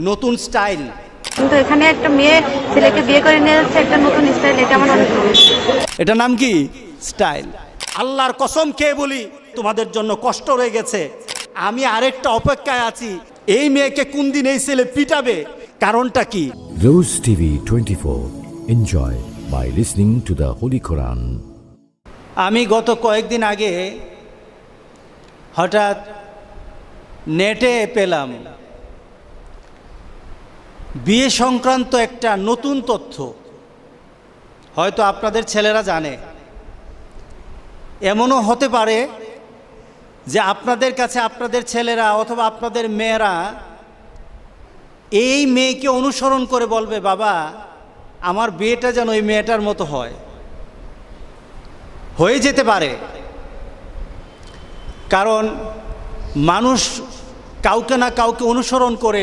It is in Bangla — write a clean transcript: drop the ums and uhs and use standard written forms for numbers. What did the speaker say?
নতুন স্টাইল। কিন্তু এখানে একটা মেয়ে ছেলেকে বিয়ে করে নিয়ে যাচ্ছে, একটা নতুন স্টাইল, এটা আমার অনেক ভালো লাগে। এটা নাম কি? স্টাইল। আল্লাহর কসম খেয়ে বলি, তোমাদের জন্য কষ্ট রয়ে গেছে। আমি আরেকটা অপেক্ষায় আছি, এই মেয়েকে কোন দিন এই ছেলে পিটাবে। কারণটা কি? Rose TV 24. Enjoy by listening to the Holy Quran. আমি গত কয়েকদিন আগে হঠাৎ নেটে পেলাম বিয়ে সংক্রান্ত একটা নতুন তথ্য। হয়তো আপনাদের ছেলেরা জানে, এমনও হতে পারে যে আপনাদের কাছে আপনাদের ছেলেরা অথবা আপনাদের মেয়েরা এই মেয়েকে অনুসরণ করে বলবে, বাবা আমার বিয়েটা যেন ওই মেয়েটার মতো হয়। হয়ে যেতে পারে, কারণ মানুষ কাউকে না কাউকে অনুসরণ করে